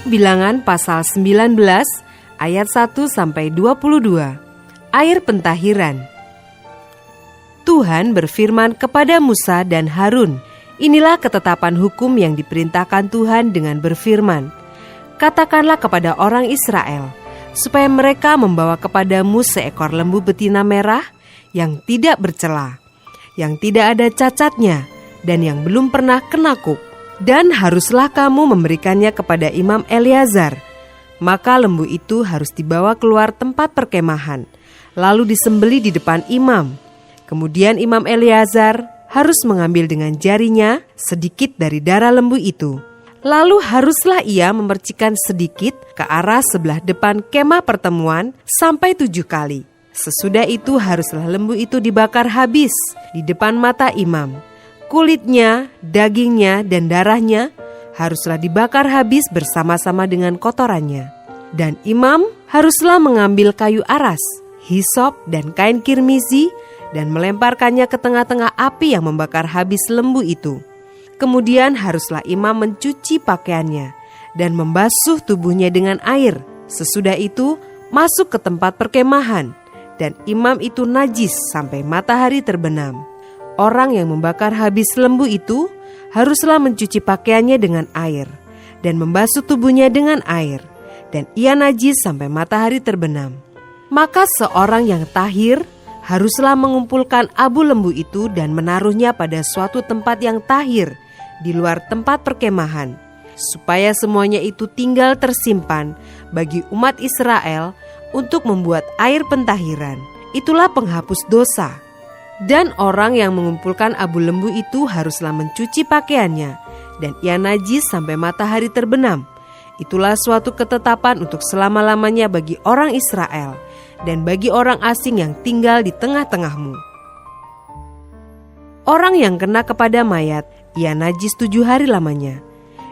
Bilangan pasal 19 ayat 1-22. Air pentahiran. Tuhan berfirman kepada Musa dan Harun, inilah ketetapan hukum yang diperintahkan Tuhan dengan berfirman, katakanlah kepada orang Israel, supaya mereka membawa kepadamu seekor lembu betina merah yang tidak bercela, yang tidak ada cacatnya, dan yang belum pernah kenakuk. Dan haruslah kamu memberikannya kepada Imam Eleazar. Maka lembu itu harus dibawa keluar tempat perkemahan, lalu disembelih di depan imam. Kemudian Imam Eleazar harus mengambil dengan jarinya sedikit dari darah lembu itu. Lalu haruslah ia memercikkan sedikit ke arah sebelah depan kemah pertemuan sampai 7 kali. Sesudah itu haruslah lembu itu dibakar habis di depan mata imam. Kulitnya, dagingnya, dan darahnya haruslah dibakar habis bersama-sama dengan kotorannya. Dan imam haruslah mengambil kayu aras, hisop, dan kain kirmizi dan melemparkannya ke tengah-tengah api yang membakar habis lembu itu. Kemudian haruslah imam mencuci pakaiannya dan membasuh tubuhnya dengan air. Sesudah itu masuk ke tempat perkemahan, dan imam itu najis sampai matahari terbenam. Orang yang membakar habis lembu itu haruslah mencuci pakaiannya dengan air dan membasuh tubuhnya dengan air, dan ia najis sampai matahari terbenam. Maka seorang yang tahir haruslah mengumpulkan abu lembu itu dan menaruhnya pada suatu tempat yang tahir di luar tempat perkemahan, supaya semuanya itu tinggal tersimpan bagi umat Israel untuk membuat air pentahiran. Itulah penghapus dosa. Dan orang yang mengumpulkan abu lembu itu haruslah mencuci pakaiannya, dan ia najis sampai matahari terbenam. Itulah suatu ketetapan untuk selama-lamanya bagi orang Israel dan bagi orang asing yang tinggal di tengah-tengahmu. Orang yang kena kepada mayat, ia najis 7 hari lamanya.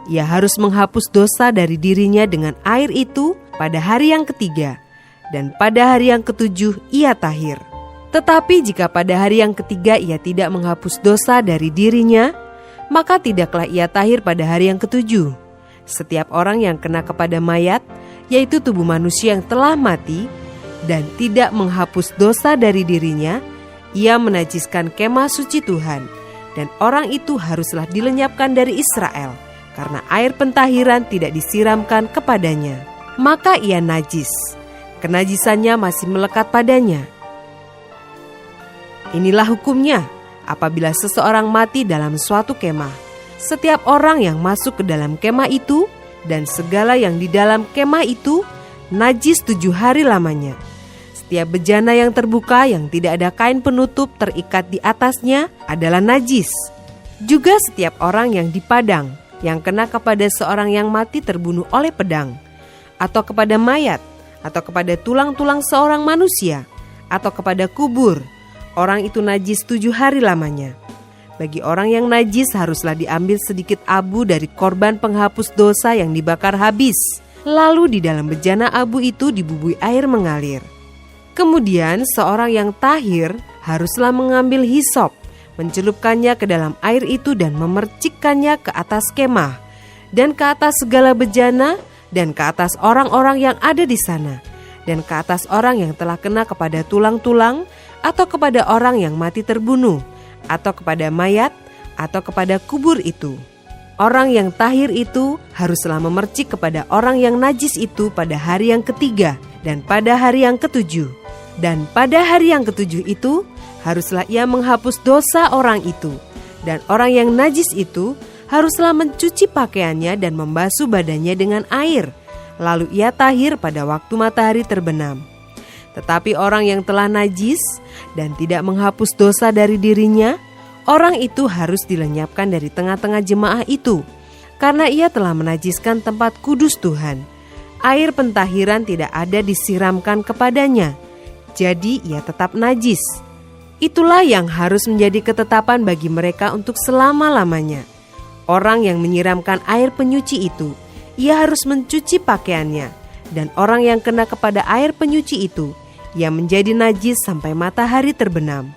Ia harus menghapus dosa dari dirinya dengan air itu pada hari yang ketiga, dan pada hari yang ketujuh ia tahir. Tetapi jika pada hari yang ketiga ia tidak menghapus dosa dari dirinya, maka tidaklah ia tahir pada hari yang ketujuh. Setiap orang yang kena kepada mayat, yaitu tubuh manusia yang telah mati, dan tidak menghapus dosa dari dirinya, ia menajiskan kemah suci Tuhan, dan orang itu haruslah dilenyapkan dari Israel, karena air pentahiran tidak disiramkan kepadanya. Maka ia najis, kenajisannya masih melekat padanya. Inilah hukumnya apabila seseorang mati dalam suatu kemah. Setiap orang yang masuk ke dalam kemah itu dan segala yang di dalam kemah itu najis 7 hari lamanya. Setiap bejana yang terbuka yang tidak ada kain penutup terikat di atasnya adalah najis. Juga setiap orang yang di padang yang kena kepada seorang yang mati terbunuh oleh pedang, atau kepada mayat, atau kepada tulang-tulang seorang manusia, atau kepada kubur, orang itu najis 7 hari lamanya. Bagi orang yang najis haruslah diambil sedikit abu dari korban penghapus dosa yang dibakar habis. Lalu di dalam bejana abu itu dibubui air mengalir. Kemudian seorang yang tahir haruslah mengambil hisop, mencelupkannya ke dalam air itu dan memercikkannya ke atas kemah, dan ke atas segala bejana, dan ke atas orang-orang yang ada di sana, dan ke atas orang yang telah kena kepada tulang-tulang, atau kepada orang yang mati terbunuh, atau kepada mayat, atau kepada kubur itu. Orang yang tahir itu haruslah memercik kepada orang yang najis itu pada hari yang ketiga dan pada hari yang ketujuh. Dan pada hari yang ketujuh itu haruslah ia menghapus dosa orang itu. Dan orang yang najis itu haruslah mencuci pakaiannya dan membasuh badannya dengan air. Lalu ia tahir pada waktu matahari terbenam. Tetapi orang yang telah najis dan tidak menghapus dosa dari dirinya, orang itu harus dilenyapkan dari tengah-tengah jemaah itu, karena ia telah menajiskan tempat kudus Tuhan. Air pentahiran tidak ada disiramkan kepadanya, jadi ia tetap najis. Itulah yang harus menjadi ketetapan bagi mereka untuk selama-lamanya. Orang yang menyiramkan air penyuci itu, ia harus mencuci pakaiannya, dan orang yang kena kepada air penyuci itu, ia menjadi najis sampai matahari terbenam.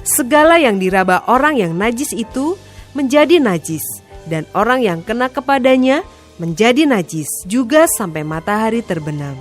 Segala yang diraba orang yang najis itu menjadi najis, dan orang yang kena kepadanya menjadi najis juga sampai matahari terbenam.